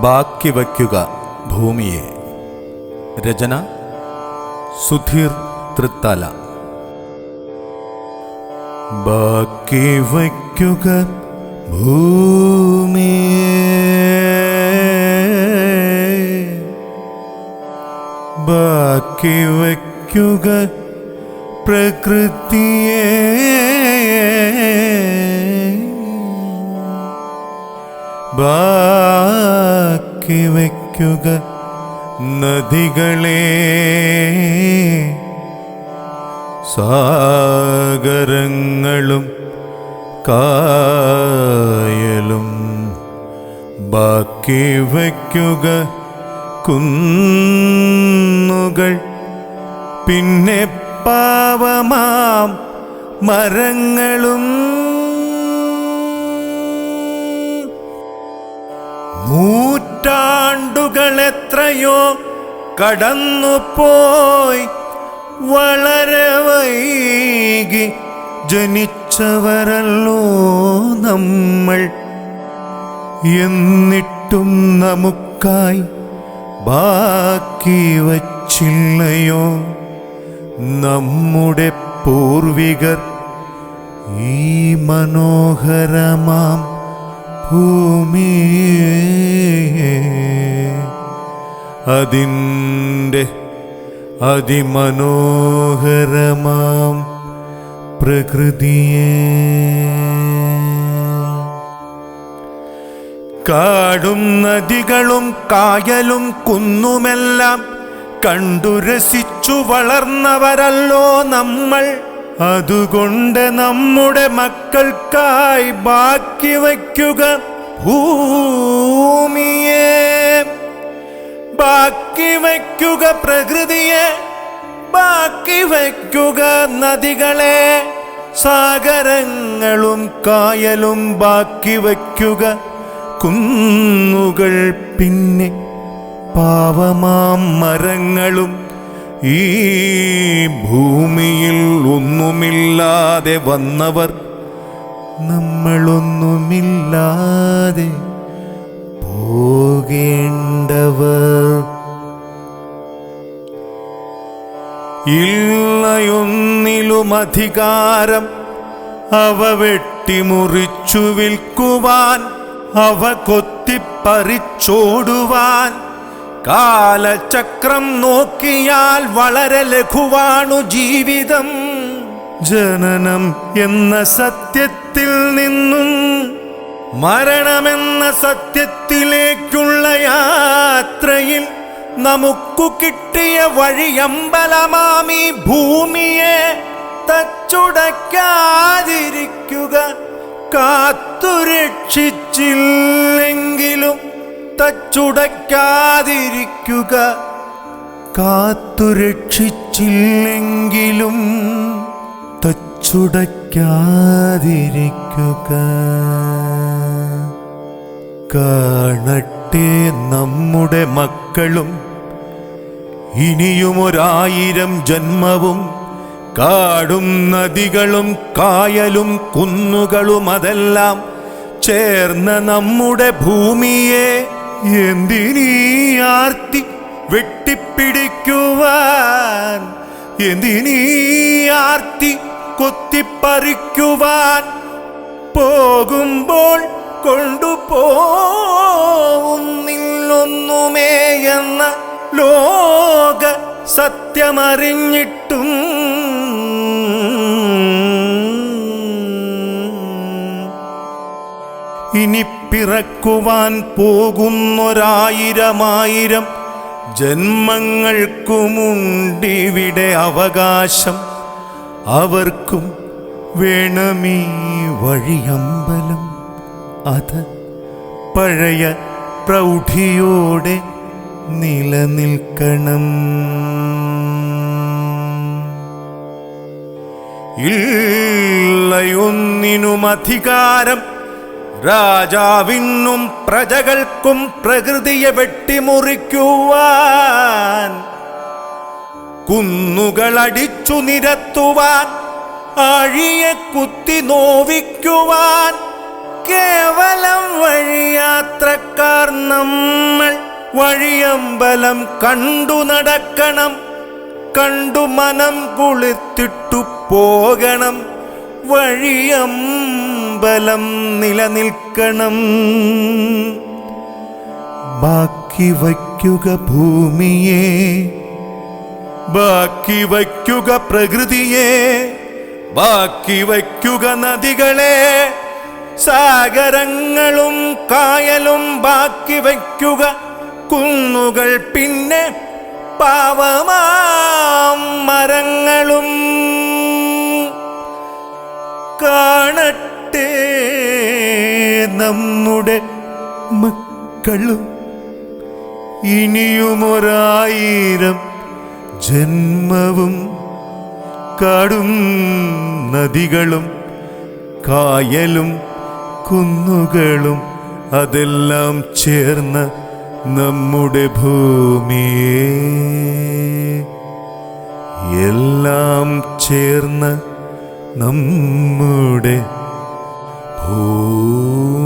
ബാക്കി വയ്ക്കുക ഭൂമിയെ. രചന സുധീർ തൃത്താല. ബാക്കി വയ്ക്കുക ഭൂമിയെ, ബാക്കി വയ്ക്കുക പ്രകൃതിയെ, ബാക്കി വയ്ക്കുക നദികളെ, സാഗരങ്ങളും കായലും, ബാക്കി വയ്ക്കുക കുന്നുകൾ, പിന്നെ പാവമാം മരങ്ങളും. നൂറ്റാണ്ടുകൾ എത്രയോ കടന്നുപോയി, വളരെ വൈകി ജനിച്ചവരല്ലോ നമ്മൾ. എന്നിട്ടും നമുക്കായി ബാക്കി വച്ചില്ലയോ നമ്മുടെ പൂർവികർ ഈ മനോഹരമാം ഭൂമിയെ, അതിൻ്റെ അതിമനോഹരമാം പ്രകൃതിയെ. കാടും നദികളും കായലും കുന്നുമെല്ലാം കണ്ടു രസിച്ചു വളർന്നവരല്ലോ നമ്മൾ. അതുകൊണ്ട് നമ്മുടെ മക്കൾക്കായി ബാക്കി വയ്ക്കുക ഭൂമിയെ, ബാക്കി വയ്ക്കുക പ്രകൃതിയെ, ബാക്കി വയ്ക്കുക നദികളെ, സാഗരങ്ങളും കായലും, ബാക്കി വയ്ക്കുക കുന്നുകൾ, പിന്നെ പാവമാം മരങ്ങളും. ഈ ഭൂമിയിൽ ഒന്നുമില്ലാതെ വന്നവർ, നമ്മളൊന്നുമില്ലാതെ പോകേണ്ടവർ. ഇല്ലയൊന്നിലും അധികാരം അവ വെട്ടിമുറിച്ചു വിൽക്കുവാൻ, അവ കൊത്തിപ്പറിച്ചോടുവാൻ. കാലചക്രം നോക്കിയാൽ വളരെ ലഘുവാണു ജീവിതം. ജനനം എന്ന സത്യത്തിൽ നിന്നും മരണമെന്ന സത്യത്തിലേക്കുള്ള യാത്രയിൽ നമുക്കു കിട്ടിയ വഴിയമ്പലമാമീ ഭൂമിയെ തച്ചുടയ്ക്കാതിരിക്കുക. കാത്തുരക്ഷിച്ചില്ലെങ്കിലും തച്ചുടയ്ക്കാതിരിക്കുക, കാത്തുരക്ഷിച്ചില്ലെങ്കിലും തച്ചുടയ്ക്കാതിരിക്കുക. കാണട്ടെ നമ്മുടെ മക്കളും ഇനിയും 1000 ജന്മവും, കാടും നദികളും കായലും കുന്നുകളും അതെല്ലാം ചേർന്ന നമ്മുടെ ഭൂമിയെ എന്തിനീ ആർത്തി വെട്ടിപ്പിടിക്കുവാൻ, എന്തിനീ ആർത്തി കൊത്തിപ്പറിക്കുവാൻ. പോകുമ്പോൾ കൊണ്ടുപോകുന്നില്ലൊന്നുമേ എന്ന ലോക സത്യമറിഞ്ഞിട്ടും ഇനി പിറക്കുവാൻ പോകുന്നൊരായിരമായിരം ജന്മങ്ങൾക്കുമുണ്ടിവിടെ അവകാശം. അവർക്കും വേണമീ വഴിയമ്പലം, അത് പഴയ പ്രൗഢിയോടെ നിലനിൽക്കണം. ഇല്ലയൊന്നിനും അധികാരം രാജാവിനും പ്രജകൾക്കും പ്രകൃതിയെ വെട്ടിമുറിക്കുവാൻ, കുന്നുകളടിച്ചു നിരത്തുവാൻ, ആഴിയെ കുത്തി നോവിക്കുവാൻ. കേവലം വഴിയാ യാത്രക്കാർ നമ്മൾ വഴിയമ്പലം കണ്ടു നടക്കണം, കണ്ടു മനം കുളിർത്തിട്ടു പോകണം. വഴിയമ്പലം നിലനിൽക്കണം. ബാക്കി വയ്ക്കുക ഭൂമിയെ, ബാക്കി വയ്ക്കുക പ്രകൃതിയെ, ബാക്കി വയ്ക്കുക നദികളെ, സാഗരങ്ങളും കായലും ബാക്കി വയ്ക്കുക കുന്നുകൾ, പിന്നെ പാവമാം മരങ്ങളും. കാണട്ടെ നമ്മുടെ മക്കളും ഇനിയുമൊരായിരം ജന്മവും. കാടും നദികളും കായലും കുന്നുകളും അതെല്ലാം ചേർന്ന നമ്മുടെ ഭൂമിയെ, എല്ലാം ചേർന്ന നമ്മുടെ ഭൂമി.